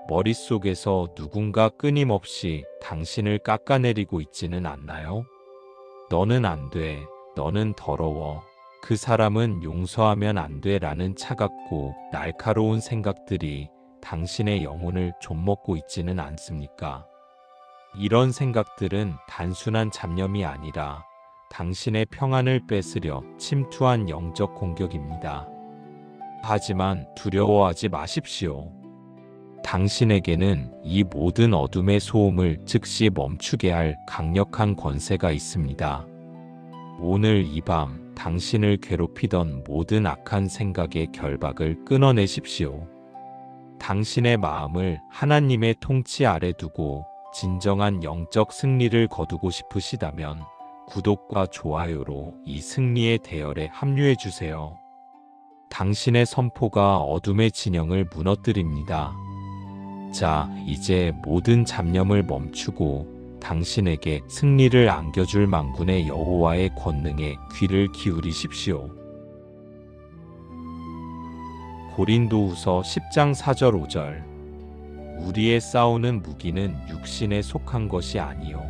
머릿속에서 누군가 끊임없이 당신을 깎아내리고 있지는 않나요? 너는 안 돼. 너는 더러워. 그 사람은 용서하면 안 돼. 라는 차갑고 날카로운 생각들이 당신의 영혼을 좀먹고 있지는 않습니까? 이런 생각들은 단순한 잡념이 아니라 당신의 평안을 뺏으려 침투한 영적 공격입니다. 하지만 두려워하지 마십시오. 당신에게는 이 모든 어둠의 소음을 즉시 멈추게 할 강력한 권세가 있습니다. 오늘 이 밤 당신을 괴롭히던 모든 악한 생각의 결박을 끊어내십시오. 당신의 마음을 하나님의 통치 아래 두고 진정한 영적 승리를 거두고 싶으시다면 구독과 좋아요로 이 승리의 대열에 합류해 주세요. 당신의 선포가 어둠의 진영을 무너뜨립니다. 자, 이제 모든 잡념을 멈추고 당신에게 승리를 안겨줄 만군의 여호와의 권능에 귀를 기울이십시오. 고린도후서 10장 4절 5절 우리의 싸우는 무기는 육신에 속한 것이 아니요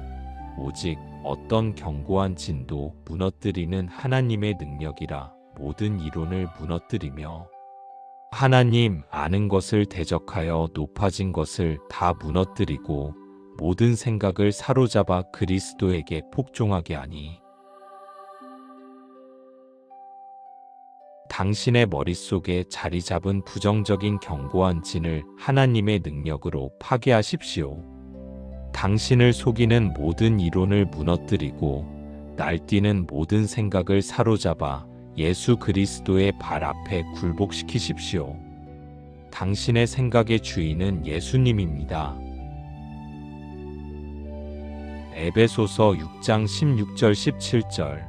오직 어떤 견고한 진도 무너뜨리는 하나님의 능력이라. 모든 이론을 무너뜨리며 하나님 아는 것을 대적하여 높아진 것을 다 무너뜨리고 모든 생각을 사로잡아 그리스도에게 복종하게 하니. 당신의 머릿속에 자리 잡은 부정적인 견고한 진을 하나님의 능력으로 파괴하십시오. 당신을 속이는 모든 이론을 무너뜨리고 날뛰는 모든 생각을 사로잡아 예수 그리스도의 발 앞에 굴복시키십시오. 당신의 생각의 주인은 예수님입니다. 에베소서 6장 16절 17절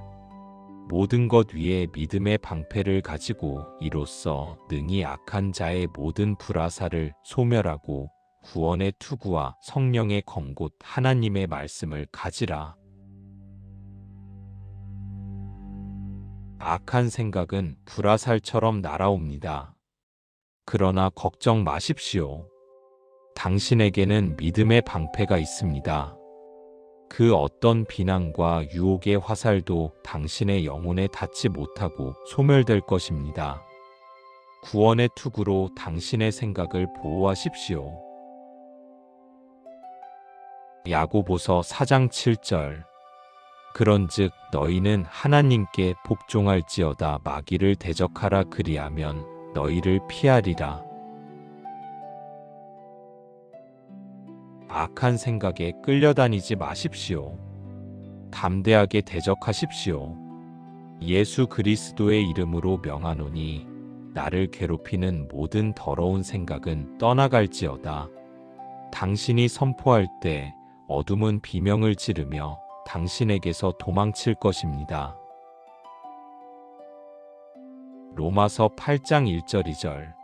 모든 것 위에 믿음의 방패를 가지고 이로써 능히 악한 자의 모든 불화살을 소멸하고 구원의 투구와 성령의 검 곧 하나님의 말씀을 가지라. 악한 생각은 불화살처럼 날아옵니다. 그러나 걱정 마십시오. 당신에게는 믿음의 방패가 있습니다. 그 어떤 비난과 유혹의 화살도 당신의 영혼에 닿지 못하고 소멸될 것입니다. 구원의 투구로 당신의 생각을 보호하십시오. 야고보서 4장 7절 그런즉 너희는 하나님께 복종할지어다 마귀를 대적하라 그리하면 너희를 피하리라. 악한 생각에 끌려다니지 마십시오. 담대하게 대적하십시오. 예수 그리스도의 이름으로 명하노니 나를 괴롭히는 모든 더러운 생각은 떠나갈지어다. 당신이 선포할 때 어둠은 비명을 지르며 당신에게서 도망칠 것입니다. 로마서 8장 1절 2절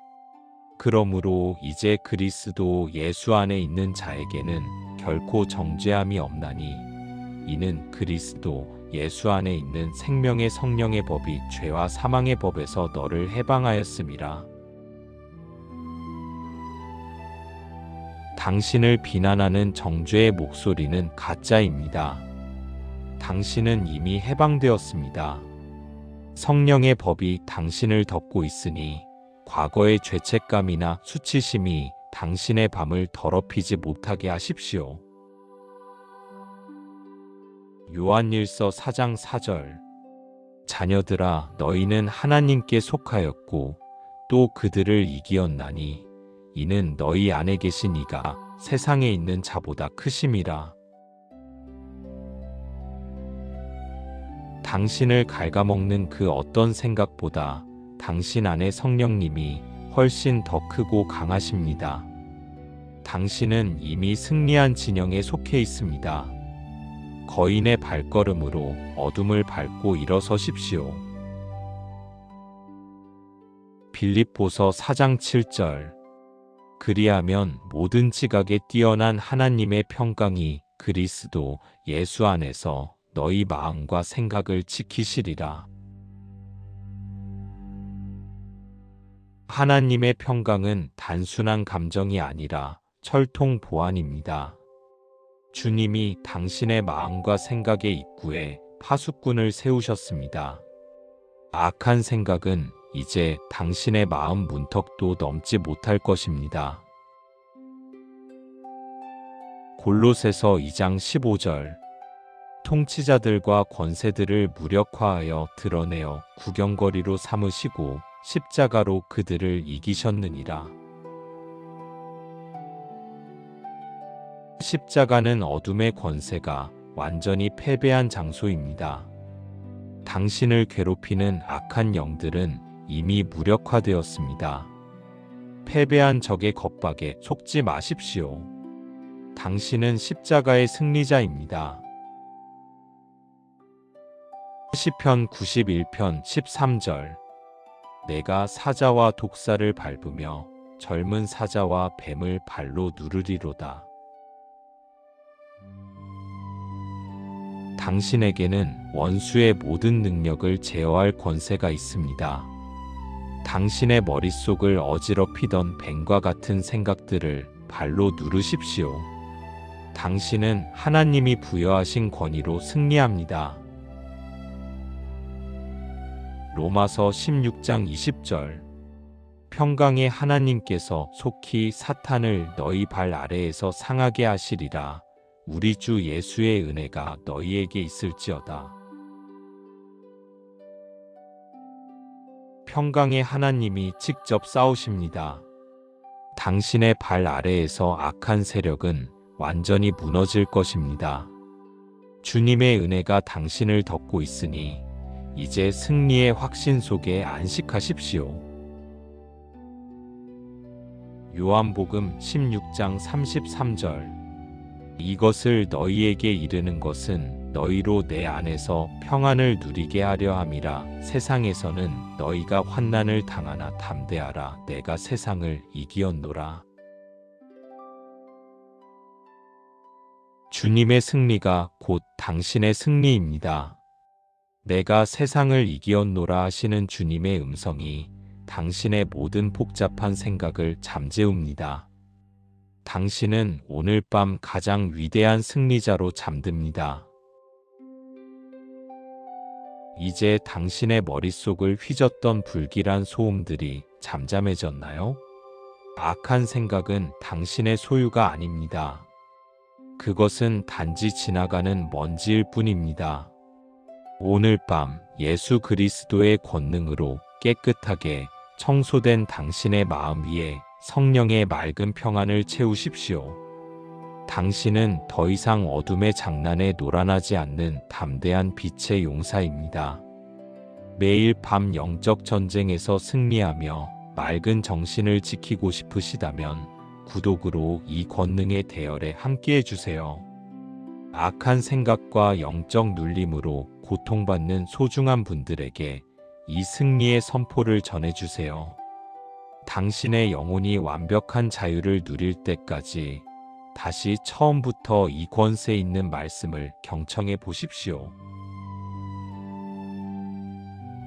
그러므로 이제 그리스도 예수 안에 있는 자에게는 결코 정죄함이 없나니 이는 그리스도 예수 안에 있는 생명의 성령의 법이 죄와 사망의 법에서 너를 해방하였음이라. 당신을 비난하는 정죄의 목소리는 가짜입니다. 당신은 이미 해방되었습니다. 성령의 법이 당신을 덮고 있으니 과거의 죄책감이나 수치심이 당신의 밤을 더럽히지 못하게 하십시오. 요한일서 4장 4절 자녀들아 너희는 하나님께 속하였고 또 그들을 이기었나니 이는 너희 안에 계신 이가 세상에 있는 자보다 크심이라. 당신을 갉아먹는 그 어떤 생각보다 당신 안에 성령님이 훨씬 더 크고 강하십니다. 당신은 이미 승리한 진영에 속해 있습니다. 거인의 발걸음으로 어둠을 밟고 일어서십시오. 빌립보서 4장 7절 그리하면 모든 지각에 뛰어난 하나님의 평강이 그리스도 예수 안에서 너희 마음과 생각을 지키시리라. 하나님의 평강은 단순한 감정이 아니라 철통 보안입니다. 주님이 당신의 마음과 생각의 입구에 파수꾼을 세우셨습니다. 악한 생각은 이제 당신의 마음 문턱도 넘지 못할 것입니다. 골로새서 2장 15절. 통치자들과 권세들을 무력화하여 드러내어 구경거리로 삼으시고 십자가로 그들을 이기셨느니라. 십자가는 어둠의 권세가 완전히 패배한 장소입니다. 당신을 괴롭히는 악한 영들은 이미 무력화되었습니다. 패배한 적의 겁박에 속지 마십시오. 당신은 십자가의 승리자입니다. 시편 91편 13절. 내가 사자와 독사를 밟으며 젊은 사자와 뱀을 발로 누르리로다. 당신에게는 원수의 모든 능력을 제어할 권세가 있습니다. 당신의 머릿속을 어지럽히던 뱀과 같은 생각들을 발로 누르십시오. 당신은 하나님이 부여하신 권위로 승리합니다. 로마서 16장 20절. 평강의 하나님께서 속히 사탄을 너희 발 아래에서 상하게 하시리라. 우리 주 예수의 은혜가 너희에게 있을지어다. 평강의 하나님이 직접 싸우십니다. 당신의 발 아래에서 악한 세력은 완전히 무너질 것입니다. 주님의 은혜가 당신을 덮고 있으니 이제 승리의 확신 속에 안식하십시오. 요한복음 16장 33절. 이것을 너희에게 이르는 것은 너희로 내 안에서 평안을 누리게 하려 함이라. 세상에서는 너희가 환난을 당하나 담대하라. 내가 세상을 이기었노라. 주님의 승리가 곧 당신의 승리입니다. 내가 세상을 이기었노라 하시는 주님의 음성이 당신의 모든 복잡한 생각을 잠재웁니다. 당신은 오늘 밤 가장 위대한 승리자로 잠듭니다. 이제 당신의 머릿속을 휘젓던 불길한 소음들이 잠잠해졌나요? 악한 생각은 당신의 소유가 아닙니다. 그것은 단지 지나가는 먼지일 뿐입니다. 오늘 밤 예수 그리스도의 권능으로 깨끗하게 청소된 당신의 마음 위에 성령의 맑은 평안을 채우십시오. 당신은 더 이상 어둠의 장난에 놀아나지 않는 담대한 빛의 용사입니다. 매일 밤 영적 전쟁에서 승리하며 맑은 정신을 지키고 싶으시다면 구독으로 이 권능의 대열에 함께해 주세요. 악한 생각과 영적 눌림으로 고통받는 소중한 분들에게 이 승리의 선포를 전해주세요. 당신의 영혼이 완벽한 자유를 누릴 때까지 다시 처음부터 이 권세 있는 말씀을 경청해 보십시오.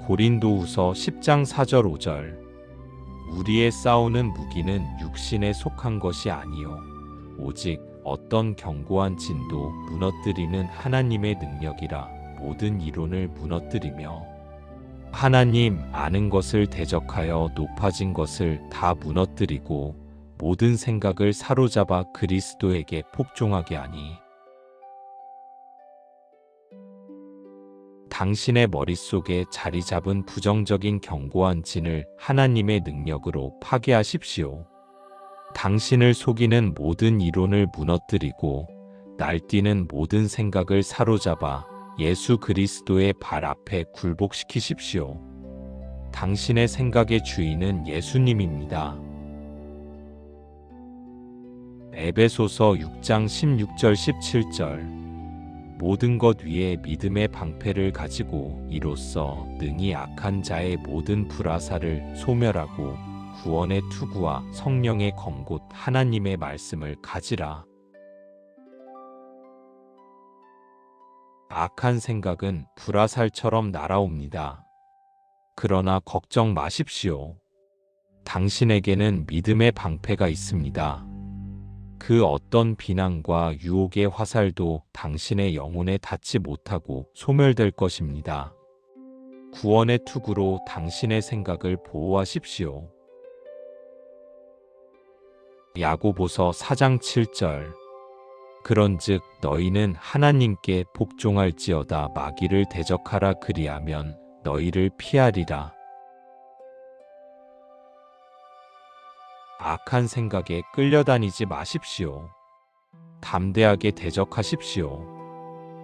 고린도후서 10장 4절 5절. 우리의 싸우는 무기는 육신에 속한 것이 아니요 오직 어떤 견고한 진도 무너뜨리는 하나님의 능력이라. 모든 이론을 무너뜨리며 하나님 아는 것을 대적하여 높아진 것을 다 무너뜨리고 모든 생각을 사로잡아 그리스도에게 복종하게 하니. 당신의 머릿속에 자리 잡은 부정적인 견고한 진을 하나님의 능력으로 파괴하십시오. 당신을 속이는 모든 이론을 무너뜨리고 날뛰는 모든 생각을 사로잡아 예수 그리스도의 발 앞에 굴복시키십시오. 당신의 생각의 주인은 예수님입니다. 에베소서 6장 16절 17절. 모든 것 위에 믿음의 방패를 가지고 이로써 능히 악한 자의 모든 불화살을 소멸하고 구원의 투구와 성령의 검 곧 하나님의 말씀을 가지라. 악한 생각은 불화살처럼 날아옵니다. 그러나 걱정 마십시오. 당신에게는 믿음의 방패가 있습니다. 그 어떤 비난과 유혹의 화살도 당신의 영혼에 닿지 못하고 소멸될 것입니다. 구원의 투구로 당신의 생각을 보호하십시오. 야고보서 4장 7절. 그런즉 너희는 하나님께 복종할지어다 마귀를 대적하라 그리하면 너희를 피하리라. 악한 생각에 끌려다니지 마십시오. 담대하게 대적하십시오.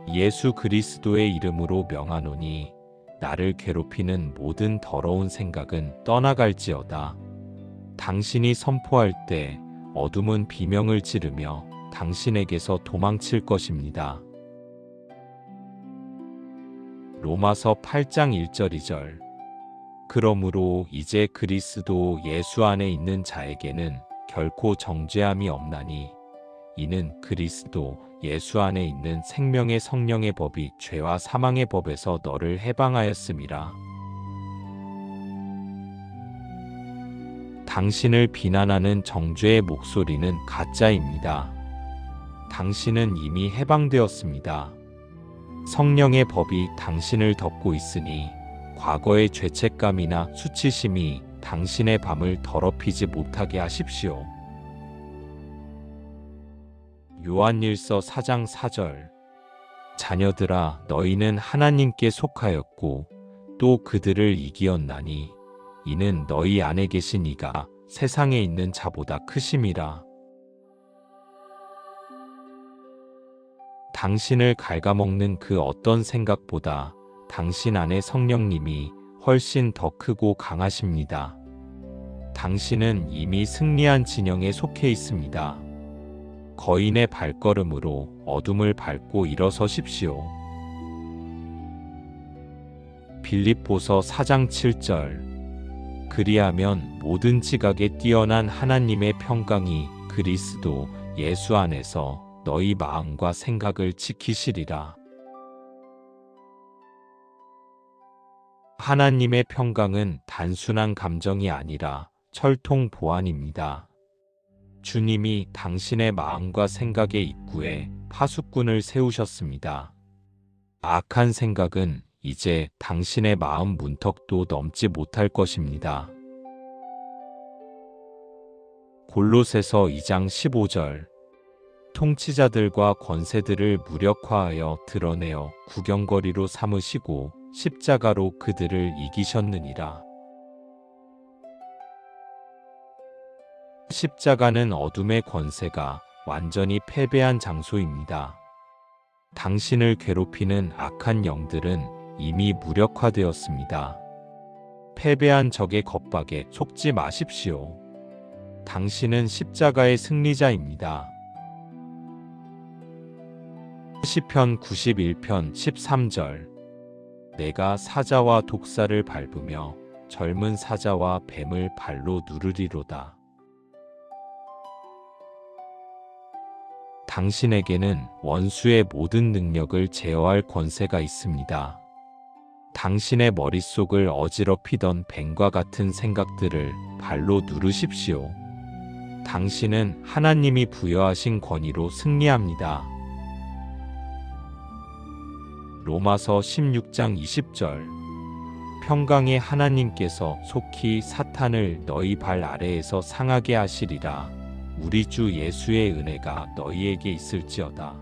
예수 그리스도의 이름으로 명하노니 나를 괴롭히는 모든 더러운 생각은 떠나갈지어다. 당신이 선포할 때 어둠은 비명을 지르며 당신에게서 도망칠 것입니다. 로마서 8장 1절 2절. 그러므로 이제 그리스도 예수 안에 있는 자에게는 결코 정죄함이 없나니 이는 그리스도 예수 안에 있는 생명의 성령의 법이 죄와 사망의 법에서 너를 해방하였음이라. 당신을 비난하는 정죄의 목소리는 가짜입니다. 당신은 이미 해방되었습니다. 성령의 법이 당신을 덮고 있으니 과거의 죄책감이나 수치심이 당신의 밤을 더럽히지 못하게 하십시오. 요한일서 4장 4절. 자녀들아 너희는 하나님께 속하였고 또 그들을 이기었나니 이는 너희 안에 계신 이가 세상에 있는 자보다 크심이라. 당신을 갉아먹는 그 어떤 생각보다 당신 안에 성령님이 훨씬 더 크고 강하십니다. 당신은 이미 승리한 진영에 속해 있습니다. 거인의 발걸음으로 어둠을 밟고 일어서십시오. 빌립보서 4장 7절. 그리하면 모든 지각에 뛰어난 하나님의 평강이 그리스도 예수 안에서 너희 마음과 생각을 지키시리라. 하나님의 평강은 단순한 감정이 아니라 철통 보안입니다. 주님이 당신의 마음과 생각의 입구에 파수꾼을 세우셨습니다. 악한 생각은 이제 당신의 마음 문턱도 넘지 못할 것입니다. 골로새서 2장 15절. 통치자들과 권세들을 무력화하여 드러내어 구경거리로 삼으시고 십자가로 그들을 이기셨느니라. 십자가는 어둠의 권세가 완전히 패배한 장소입니다. 당신을 괴롭히는 악한 영들은 이미 무력화되었습니다. 패배한 적의 겁박에 속지 마십시오. 당신은 십자가의 승리자입니다. 시편 91편 13절. 내가 사자와 독사를 밟으며 젊은 사자와 뱀을 발로 누르리로다. 당신에게는 원수의 모든 능력을 제어할 권세가 있습니다. 당신의 머릿속을 어지럽히던 뱀과 같은 생각들을 발로 누르십시오. 당신은 하나님이 부여하신 권위로 승리합니다. 로마서 16장 20절. 평강의 하나님께서 속히 사탄을 너희 발 아래에서 상하게 하시리라. 우리 주 예수의 은혜가 너희에게 있을지어다.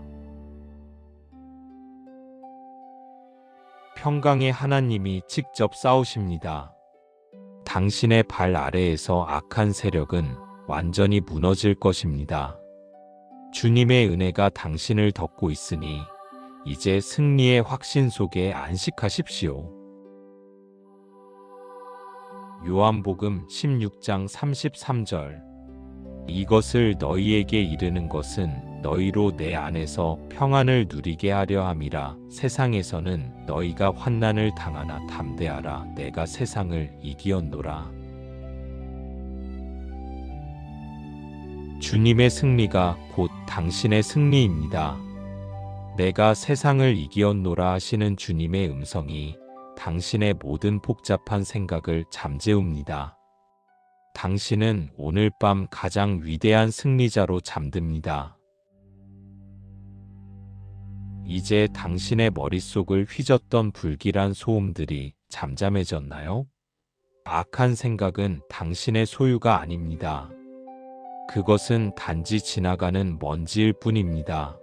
평강의 하나님이 직접 싸우십니다. 당신의 발 아래에서 악한 세력은 완전히 무너질 것입니다. 주님의 은혜가 당신을 덮고 있으니 이제 승리의 확신 속에 안식하십시오. 요한복음 16장 33절. 이것을 너희에게 이르는 것은 너희로 내 안에서 평안을 누리게 하려 함이라. 세상에서는 너희가 환난을 당하나 담대하라. 내가 세상을 이기었노라. 주님의 승리가 곧 당신의 승리입니다. 내가 세상을 이기었노라 하시는 주님의 음성이 당신의 모든 복잡한 생각을 잠재웁니다. 당신은 오늘 밤 가장 위대한 승리자로 잠듭니다. 이제 당신의 머릿속을 휘젓던 불길한 소음들이 잠잠해졌나요? 악한 생각은 당신의 소유가 아닙니다. 그것은 단지 지나가는 먼지일 뿐입니다.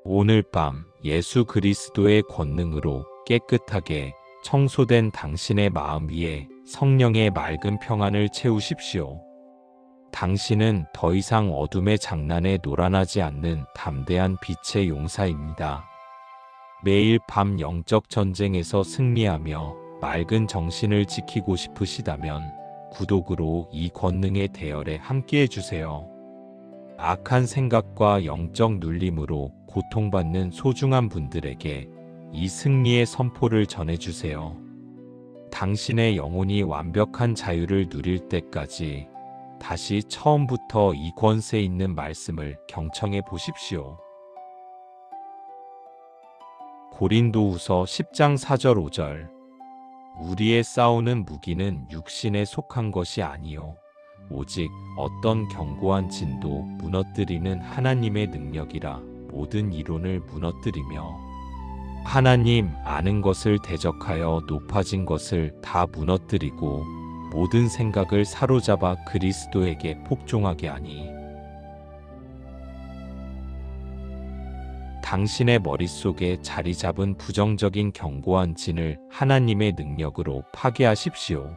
오늘 밤 예수 그리스도의 권능으로 깨끗하게 청소된 당신의 마음 위에 성령의 맑은 평안을 채우십시오. 당신은 더 이상 어둠의 장난에 놀아나지 않는 담대한 빛의 용사입니다. 매일 밤 영적 전쟁에서 승리하며 맑은 정신을 지키고 싶으시다면 구독으로 이 권능의 대열에 함께해 주세요. 악한 생각과 영적 눌림으로 고통받는 소중한 분들에게 이 승리의 선포를 전해주세요. 당신의 영혼이 완벽한 자유를 누릴 때까지 다시 처음부터 이 권세 있는 말씀을 경청해 보십시오. 고린도후서 10장 4절 5절 우리의 싸우는 무기는 육신에 속한 것이 아니요 오직 어떤 견고한 진도 무너뜨리는 하나님의 능력이라 모든 이론을 무너뜨리며 하나님 아는 것을 대적하여 높아진 것을 다 무너뜨리고 모든 생각을 사로잡아 그리스도에게 복종하게 하니 당신의 머릿속에 자리 잡은 부정적인 견고한 진을 하나님의 능력으로 파괴하십시오.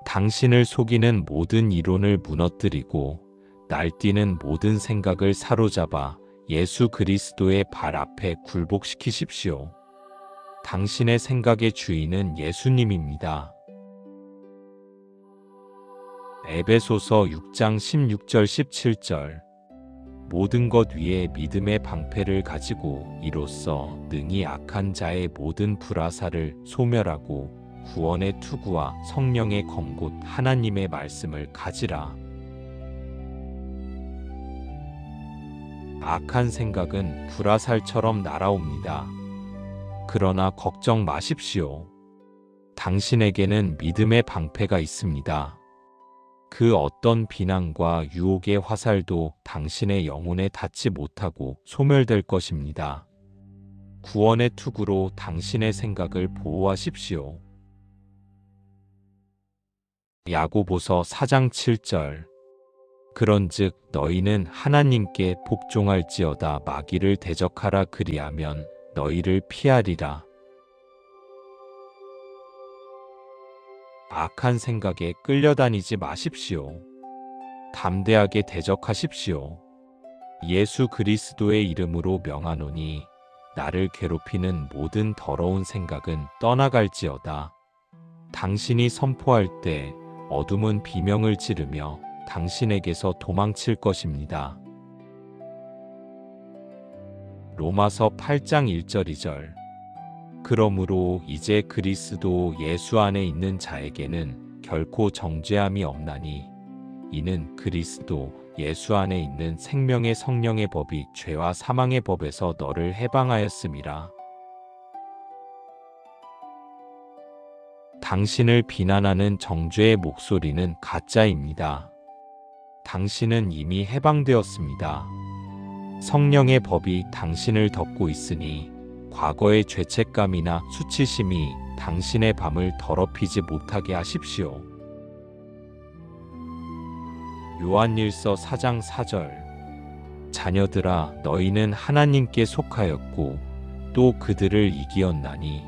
당신을 속이는 모든 이론을 무너뜨리고 날뛰는 모든 생각을 사로잡아 예수 그리스도의 발 앞에 굴복시키십시오. 당신의 생각의 주인은 예수님입니다. 에베소서 6장 16절 17절 모든 것 위에 믿음의 방패를 가지고 이로써 능히 악한 자의 모든 불화살을 소멸하고 구원의 투구와 성령의 검곧 하나님의 말씀을 가지라. 악한 생각은 불화살처럼 날아옵니다. 그러나 걱정 마십시오. 당신에게는 믿음의 방패가 있습니다. 그 어떤 비난과 유혹의 화살도 당신의 영혼에 닿지 못하고 소멸될 것입니다. 구원의 투구로 당신의 생각을 보호하십시오. 야고보서 4장 7절 그런즉 너희는 하나님께 복종할지어다 마귀를 대적하라 그리하면 너희를 피하리라. 악한 생각에 끌려다니지 마십시오. 담대하게 대적하십시오. 예수 그리스도의 이름으로 명하노니 나를 괴롭히는 모든 더러운 생각은 떠나갈지어다. 당신이 선포할 때 어둠은 비명을 지르며 당신에게서 도망칠 것입니다. 로마서 8장 1절 2절 그러므로 이제 그리스도 예수 안에 있는 자에게는 결코 정죄함이 없나니 이는 그리스도 예수 안에 있는 생명의 성령의 법이 죄와 사망의 법에서 너를 해방하였음이라. 당신을 비난하는 정죄의 목소리는 가짜입니다. 당신은 이미 해방되었습니다. 성령의 법이 당신을 덮고 있으니 과거의 죄책감이나 수치심이 당신의 밤을 더럽히지 못하게 하십시오. 요한일서 4장 4절 자녀들아 너희는 하나님께 속하였고 또 그들을 이기었나니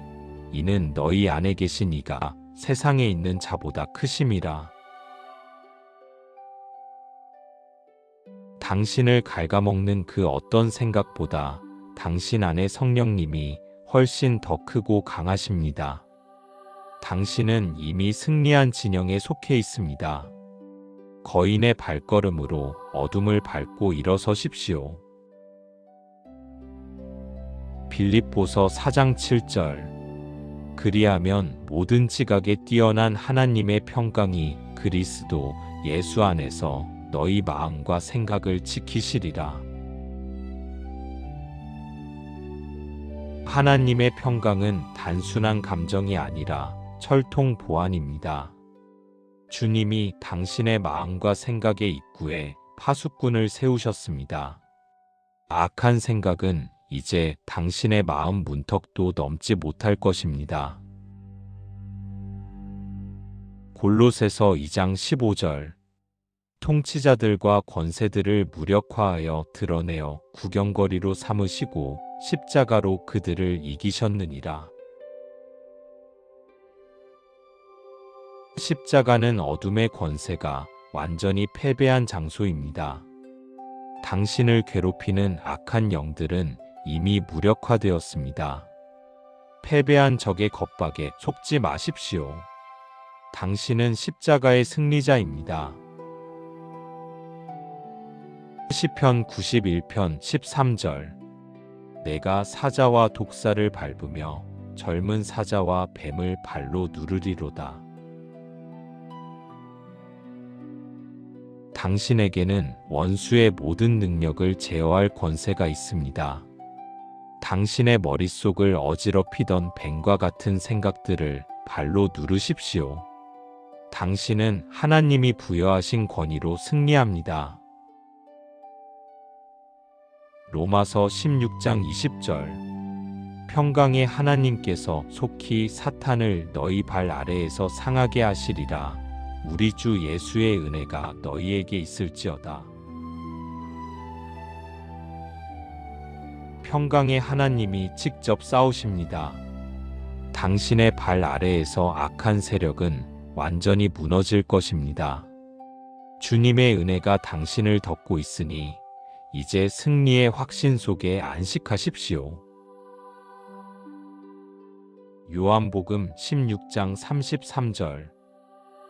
이는 너희 안에 계신 이가 세상에 있는 자보다 크심이라. 당신을 갉아먹는 그 어떤 생각보다 당신 안에 성령님이 훨씬 더 크고 강하십니다. 당신은 이미 승리한 진영에 속해 있습니다. 거인의 발걸음으로 어둠을 밟고 일어서십시오. 빌립보서 4장 7절 그리하면 모든 지각에 뛰어난 하나님의 평강이 그리스도 예수 안에서 너희 마음과 생각을 지키시리라. 하나님의 평강은 단순한 감정이 아니라 철통 보안입니다. 주님이 당신의 마음과 생각의 입구에 파수꾼을 세우셨습니다. 악한 생각은 이제 당신의 마음 문턱도 넘지 못할 것입니다. 골로새서 2장 15절. 통치자들과 권세들을 무력화하여 드러내어 구경거리로 삼으시고 십자가로 그들을 이기셨느니라. 십자가는 어둠의 권세가 완전히 패배한 장소입니다. 당신을 괴롭히는 악한 영들은 이미 무력화되었습니다. 패배한 적의 겁박에 속지 마십시오. 당신은 십자가의 승리자입니다. 시편 91편 13절. 내가 사자와 독사를 밟으며 젊은 사자와 뱀을 발로 누르리로다. 당신에게는 원수의 모든 능력을 제어할 권세가 있습니다. 당신의 머릿속을 어지럽히던 뱀과 같은 생각들을 발로 누르십시오. 당신은 하나님이 부여하신 권위로 승리합니다. 로마서 16장 20절. 평강의 하나님께서 속히 사탄을 너희 발 아래에서 상하게 하시리라. 우리 주 예수의 은혜가 너희에게 있을지어다. 평강의 하나님이 직접 싸우십니다. 당신의 발 아래에서 악한 세력은 완전히 무너질 것입니다. 주님의 은혜가 당신을 덮고 있으니 이제 승리의 확신 속에 안식하십시오. 요한복음 16장 33절.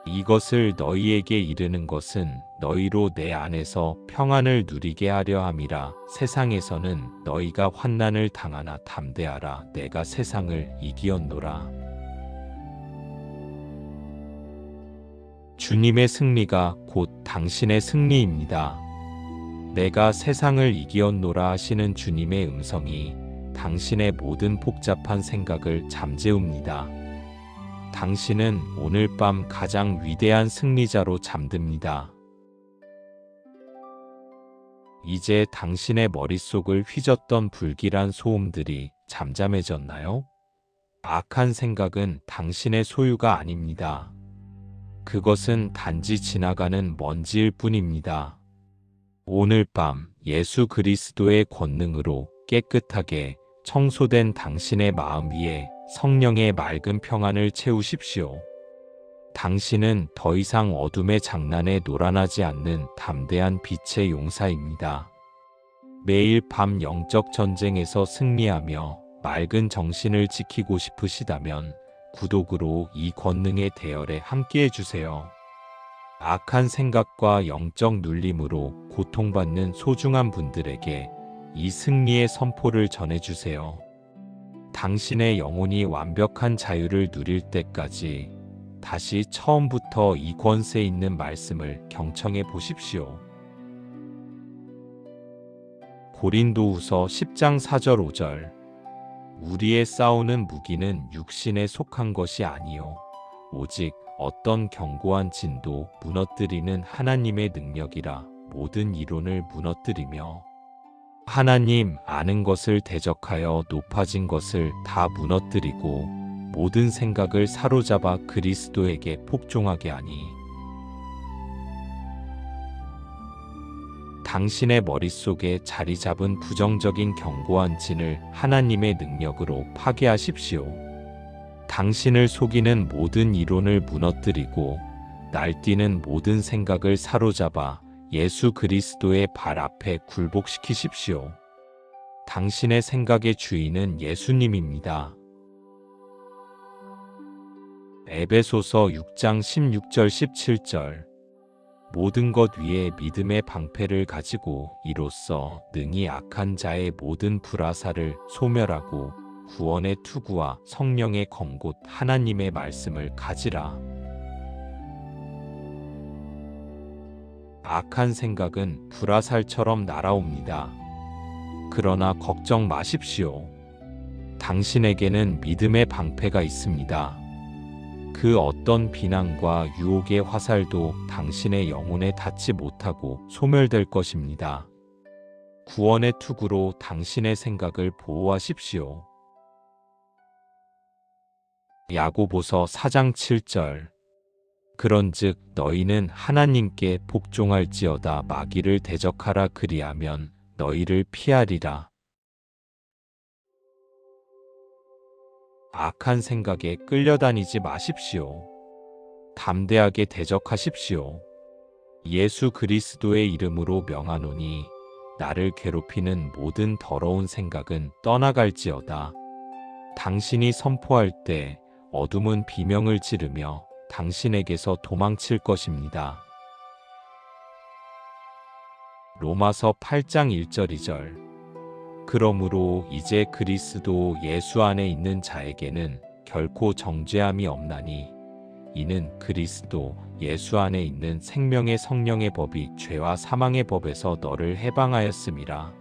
이것을 너희에게 이르는 것은 너희로 내 안에서 평안을 누리게 하려 함이라. 세상에서는 너희가 환난을 당하나 담대하라. 내가 세상을 이기었노라. 주님의 승리가 곧 당신의 승리입니다. 내가 세상을 이기었노라 하시는 주님의 음성이 당신의 모든 복잡한 생각을 잠재웁니다. 당신은 오늘 밤 가장 위대한 승리자로 잠듭니다. 이제 당신의 머릿속을 휘젓던 불길한 소음들이 잠잠해졌나요? 악한 생각은 당신의 소유가 아닙니다. 그것은 단지 지나가는 먼지일 뿐입니다. 오늘 밤 예수 그리스도의 권능으로 깨끗하게 청소된 당신의 마음 위에 성령의 맑은 평안을 채우십시오. 당신은 더 이상 어둠의 장난에 놀아나지 않는 담대한 빛의 용사입니다. 매일 밤 영적 전쟁에서 승리하며 맑은 정신을 지키고 싶으시다면 구독으로 이 권능의 대열에 함께해 주세요. 악한 생각과 영적 눌림으로 고통받는 소중한 분들에게 이 승리의 선포를 전해주세요. 당신의 영혼이 완벽한 자유를 누릴 때까지 다시 처음부터 이 권세 있는 말씀을 경청해 보십시오. 고린도후서 10장 4절 5절. 우리의 싸우는 무기는 육신에 속한 것이 아니요 오직 어떤 견고한 진도 무너뜨리는 하나님의 능력이라. 모든 이론을 무너뜨리며 하나님 아는 것을 대적하여 높아진 것을 다 무너뜨리고 모든 생각을 사로잡아 그리스도에게 복종하게 하니. 당신의 머릿속에 자리 잡은 부정적인 견고한 진을 하나님의 능력으로 파괴하십시오. 당신을 속이는 모든 이론을 무너뜨리고 날뛰는 모든 생각을 사로잡아 예수 그리스도의 발 앞에 굴복시키십시오. 당신의 생각의 주인은 예수님입니다. 에베소서 6장 16절 17절. 모든 것 위에 믿음의 방패를 가지고 이로써 능히 악한 자의 모든 불화살을 소멸하고 구원의 투구와 성령의 검곧 하나님의 말씀을 가지라. 악한 생각은 불화살처럼 날아옵니다. 그러나 걱정 마십시오. 당신에게는 믿음의 방패가 있습니다. 그 어떤 비난과 유혹의 화살도 당신의 영혼에 닿지 못하고 소멸될 것입니다. 구원의 투구로 당신의 생각을 보호하십시오. 야고보서 4장 7절. 그런즉 너희는 하나님께 복종할지어다 마귀를 대적하라 그리하면 너희를 피하리라. 악한 생각에 끌려다니지 마십시오. 담대하게 대적하십시오. 예수 그리스도의 이름으로 명하노니 나를 괴롭히는 모든 더러운 생각은 떠나갈지어다. 당신이 선포할 때 어둠은 비명을 지르며 당신에게서 도망칠 것입니다. 로마서 8장 1절 2절. 그러므로 이제 그리스도 예수 안에 있는 자에게는 결코 정죄함이 없나니 이는 그리스도 예수 안에 있는 생명의 성령의 법이 죄와 사망의 법에서 너를 해방하였음이라.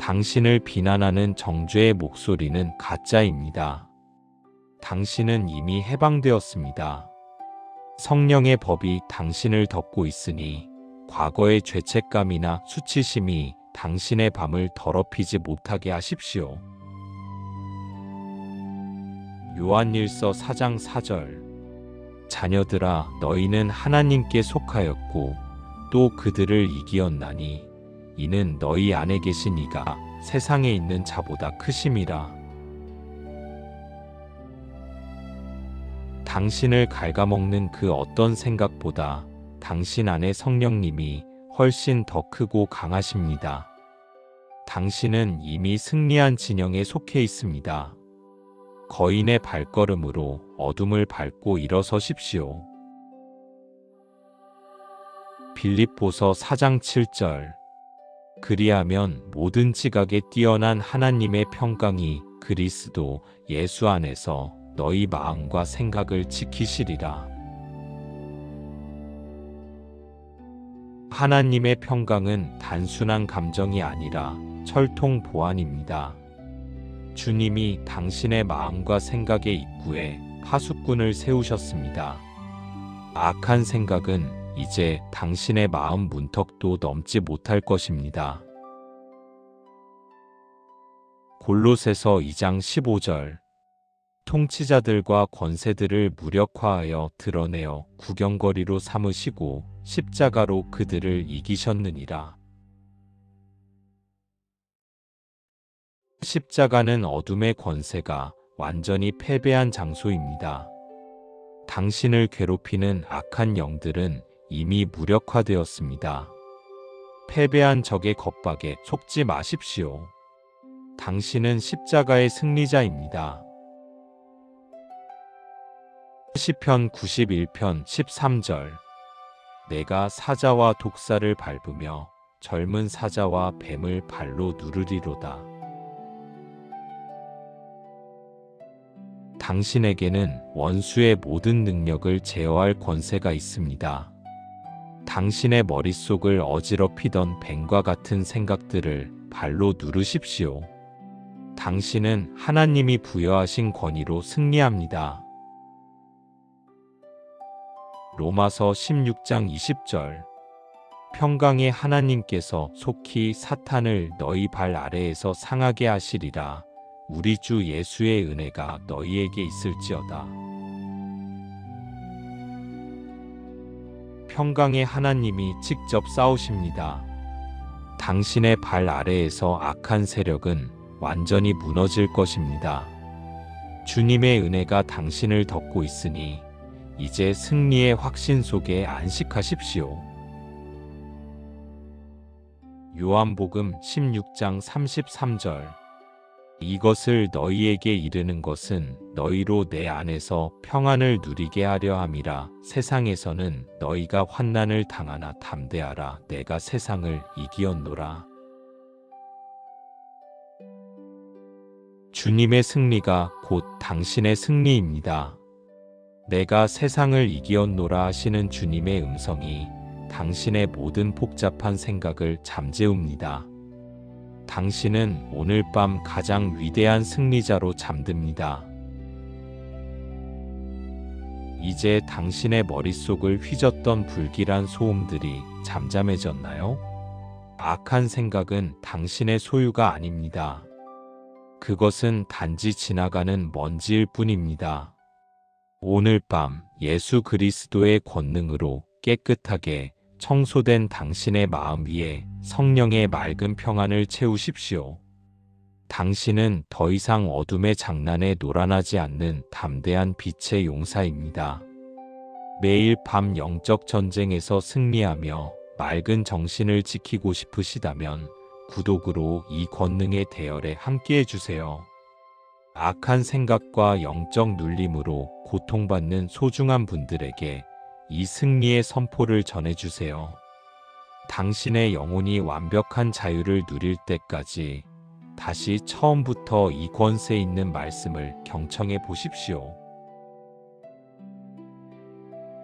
당신을 비난하는 정죄의 목소리는 가짜입니다. 당신은 이미 해방되었습니다. 성령의 법이 당신을 덮고 있으니 과거의 죄책감이나 수치심이 당신의 밤을 더럽히지 못하게 하십시오. 요한일서 4장 4절. 자녀들아 너희는 하나님께 속하였고 또 그들을 이기었나니 이는 너희 안에 계신 이가 세상에 있는 자보다 크심이라. 당신을 갉아먹는 그 어떤 생각보다 당신 안에 성령님이 훨씬 더 크고 강하십니다. 당신은 이미 승리한 진영에 속해 있습니다. 거인의 발걸음으로 어둠을 밟고 일어서십시오. 빌립보서 4장 7절. 그리하면 모든 지각에 뛰어난 하나님의 평강이 그리스도 예수 안에서 너희 마음과 생각을 지키시리라. 하나님의 평강은 단순한 감정이 아니라 철통 보안입니다. 주님이 당신의 마음과 생각의 입구에 파수꾼을 세우셨습니다. 악한 생각은 이제 당신의 마음 문턱도 넘지 못할 것입니다. 골로새서 2장 15절. 통치자들과 권세들을 무력화하여 드러내어 구경거리로 삼으시고 십자가로 그들을 이기셨느니라. 십자가는 어둠의 권세가 완전히 패배한 장소입니다. 당신을 괴롭히는 악한 영들은 이미 무력화되었습니다. 패배한 적의 겁박에 속지 마십시오. 당신은 십자가의 승리자입니다. 시편 91편 13절. 내가 사자와 독사를 밟으며 젊은 사자와 뱀을 발로 누르리로다. 당신에게는 원수의 모든 능력을 제어할 권세가 있습니다. 당신의 머릿속을 어지럽히던 뱀과 같은 생각들을 발로 누르십시오. 당신은 하나님이 부여하신 권위로 승리합니다. 로마서 16장 20절. 평강의 하나님께서 속히 사탄을 너희 발 아래에서 상하게 하시리라. 우리 주 예수의 은혜가 너희에게 있을지어다. 평강의 하나님이 직접 싸우십니다. 당신의 발 아래에서 악한 세력은 완전히 무너질 것입니다. 주님의 은혜가 당신을 덮고 있으니 이제 승리의 확신 속에 안식하십시오. 요한복음 16장 33절. 이것을 너희에게 이르는 것은 너희로 내 안에서 평안을 누리게 하려 함이라. 세상에서는 너희가 환난을 당하나 담대하라. 내가 세상을 이기었노라. 주님의 승리가 곧 당신의 승리입니다. 내가 세상을 이기었노라 하시는 주님의 음성이 당신의 모든 복잡한 생각을 잠재웁니다. 당신은 오늘 밤 가장 위대한 승리자로 잠듭니다. 이제 당신의 머릿속을 휘젓던 불길한 소음들이 잠잠해졌나요? 악한 생각은 당신의 소유가 아닙니다. 그것은 단지 지나가는 먼지일 뿐입니다. 오늘 밤 예수 그리스도의 권능으로 깨끗하게 청소된 당신의 마음 위에 성령의 맑은 평안을 채우십시오. 당신은 더 이상 어둠의 장난에 놀아나지 않는 담대한 빛의 용사입니다. 매일 밤 영적 전쟁에서 승리하며 맑은 정신을 지키고 싶으시다면 구독으로 이 권능의 대열에 함께해 주세요. 악한 생각과 영적 눌림으로 고통받는 소중한 분들에게 이 승리의 선포를 전해주세요. 당신의 영혼이 완벽한 자유를 누릴 때까지 다시 처음부터 이 권세 있는 말씀을 경청해 보십시오.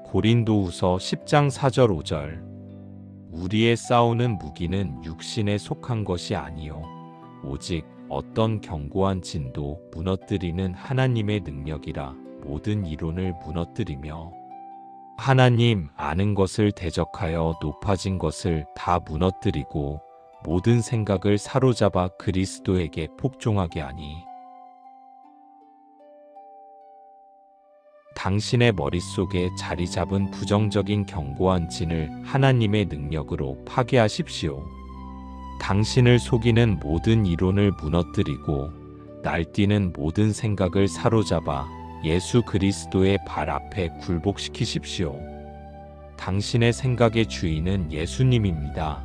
고린도후서 10장 4절 5절 우리의 싸우는 무기는 육신에 속한 것이 아니요 오직 어떤 견고한 진도 무너뜨리는 하나님의 능력이라 모든 이론을 무너뜨리며 하나님 아는 것을 대적하여 높아진 것을 다 무너뜨리고 모든 생각을 사로잡아 그리스도에게 복종하게 하니 당신의 머릿속에 자리 잡은 부정적인 견고한 진을 하나님의 능력으로 파괴하십시오. 당신을 속이는 모든 이론을 무너뜨리고 날뛰는 모든 생각을 사로잡아 예수 그리스도의 발 앞에 굴복시키십시오. 당신의 생각의 주인은 예수님입니다.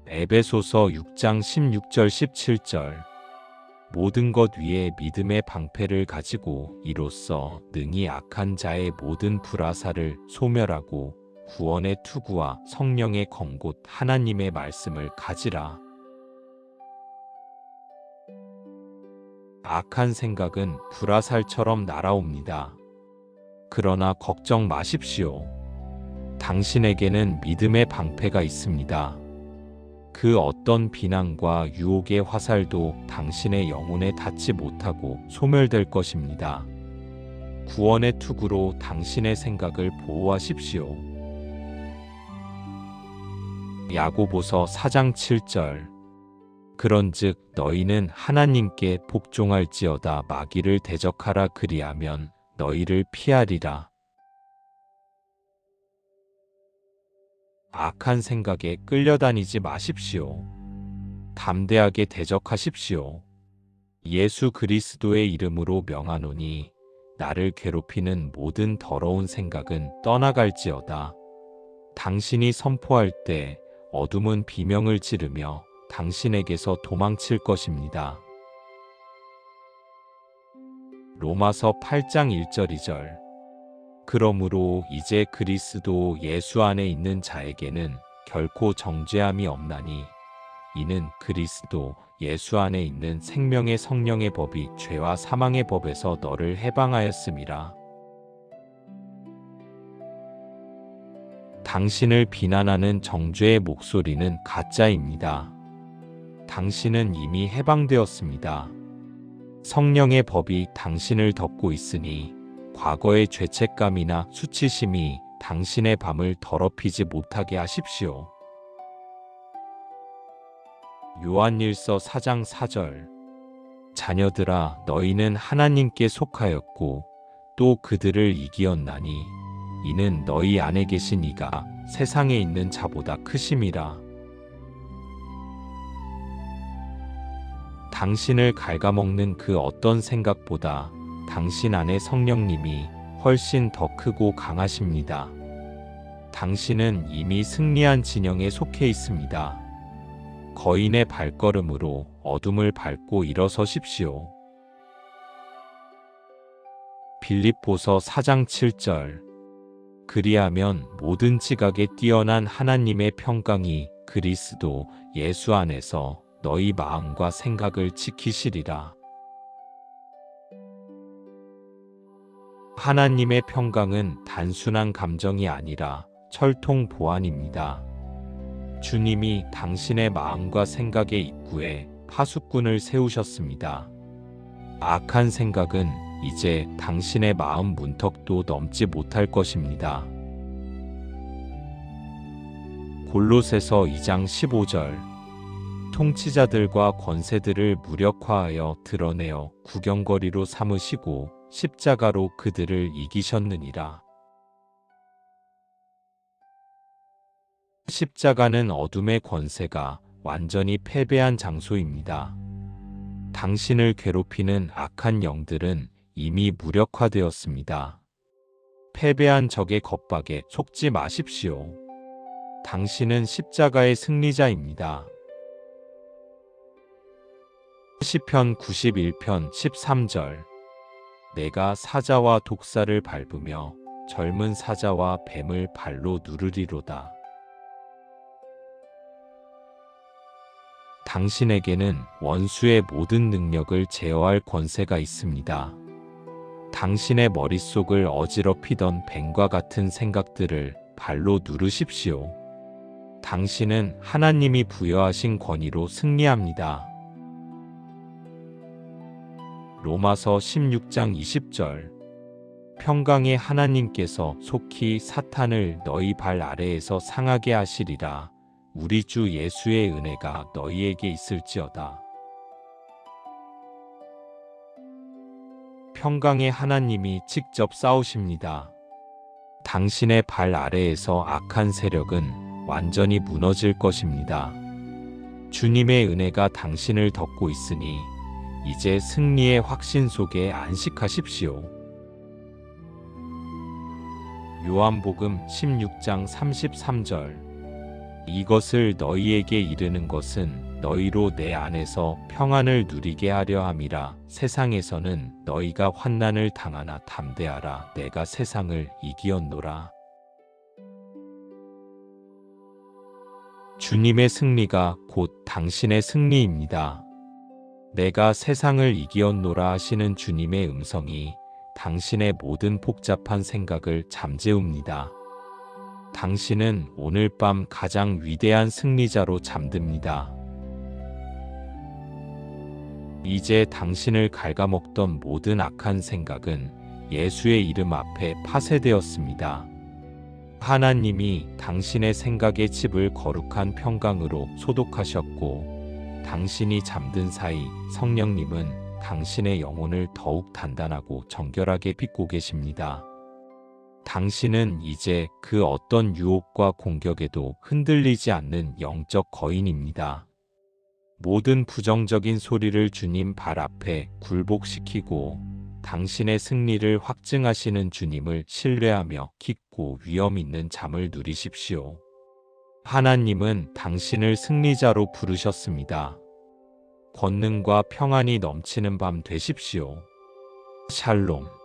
에베소서 6장 16절 17절 모든 것 위에 믿음의 방패를 가지고 이로써 능히 악한 자의 모든 불화살을 소멸하고 구원의 투구와 성령의 검곧 하나님의 말씀을 가지라. 악한 생각은 불화살처럼 날아옵니다. 그러나 걱정 마십시오. 당신에게는 믿음의 방패가 있습니다. 그 어떤 비난과 유혹의 화살도 당신의 영혼에 닿지 못하고 소멸될 것입니다. 구원의 투구로 당신의 생각을 보호하십시오. 야고보서 4장 7절 그런즉 너희는 하나님께 복종할지어다 마귀를 대적하라 그리하면 너희를 피하리라. 악한 생각에 끌려다니지 마십시오. 담대하게 대적하십시오. 예수 그리스도의 이름으로 명하노니 나를 괴롭히는 모든 더러운 생각은 떠나갈지어다. 당신이 선포할 때 어둠은 비명을 지르며 당신에게서 도망칠 것입니다. 로마서 8장 1절 2절 그러므로 이제 그리스도 예수 안에 있는 자에게는 결코 정죄함이 없나니 이는 그리스도 예수 안에 있는 생명의 성령의 법이 죄와 사망의 법에서 너를 해방하였음이라. 당신을 비난하는 정죄의 목소리는 가짜입니다. 당신은 이미 해방되었습니다. 성령의 법이 당신을 덮고 있으니 과거의 죄책감이나 수치심이 당신의 밤을 더럽히지 못하게 하십시오. 요한일서 4장 4절 자녀들아 너희는 하나님께 속하였고 또 그들을 이기었나니 이는 너희 안에 계신 이가 세상에 있는 자보다 크심이라. 당신을 갉아먹는 그 어떤 생각보다 당신 안에 성령님이 훨씬 더 크고 강하십니다. 당신은 이미 승리한 진영에 속해 있습니다. 거인의 발걸음으로 어둠을 밟고 일어서십시오. 빌립보서 4장 7절 그리하면 모든 지각에 뛰어난 하나님의 평강이 그리스도 예수 안에서 너희 마음과 생각을 지키시리라. 하나님의 평강은 단순한 감정이 아니라 철통 보안입니다. 주님이 당신의 마음과 생각의 입구에 파수꾼을 세우셨습니다. 악한 생각은 이제 당신의 마음 문턱도 넘지 못할 것입니다. 골로새서 2장 15절. 통치자들과 권세들을 무력화하여 드러내어 구경거리로 삼으시고 십자가로 그들을 이기셨느니라. 십자가는 어둠의 권세가 완전히 패배한 장소입니다. 당신을 괴롭히는 악한 영들은 이미 무력화되었습니다. 패배한 적의 겁박에 속지 마십시오. 당신은 십자가의 승리자입니다. 시편 91편 13절. 내가 사자와 독사를 밟으며 젊은 사자와 뱀을 발로 누르리로다. 당신에게는 원수의 모든 능력을 제어할 권세가 있습니다. 당신의 머릿속을 어지럽히던 뱀과 같은 생각들을 발로 누르십시오. 당신은 하나님이 부여하신 권위로 승리합니다. 로마서 16장 20절. 평강의 하나님께서 속히 사탄을 너희 발 아래에서 상하게 하시리라. 우리 주 예수의 은혜가 너희에게 있을지어다. 평강의 하나님이 직접 싸우십니다. 당신의 발 아래에서 악한 세력은 완전히 무너질 것입니다. 주님의 은혜가 당신을 덮고 있으니 이제 승리의 확신 속에 안식하십시오. 요한복음 16장 33절. 이것을 너희에게 이르는 것은 너희로 내 안에서 평안을 누리게 하려 함이라. 세상에서는 너희가 환난을 당하나 담대하라. 내가 세상을 이기었노라. 주님의 승리가 곧 당신의 승리입니다. 내가 세상을 이기었노라 하시는 주님의 음성이 당신의 모든 복잡한 생각을 잠재웁니다. 당신은 오늘 밤 가장 위대한 승리자로 잠듭니다. 이제 당신을 갉아먹던 모든 악한 생각은 예수의 이름 앞에 파쇄되었습니다. 하나님이 당신의 생각의 칩을 거룩한 평강으로 소독하셨고, 당신이 잠든 사이 성령님은 당신의 영혼을 더욱 단단하고 정결하게 빚고 계십니다. 당신은 이제 그 어떤 유혹과 공격에도 흔들리지 않는 영적 거인입니다. 모든 부정적인 소리를 주님 발 앞에 굴복시키고 당신의 승리를 확증하시는 주님을 신뢰하며 깊고 위험 있는 잠을 누리십시오. 하나님은 당신을 승리자로 부르셨습니다. 권능과 평안이 넘치는 밤 되십시오. 샬롬.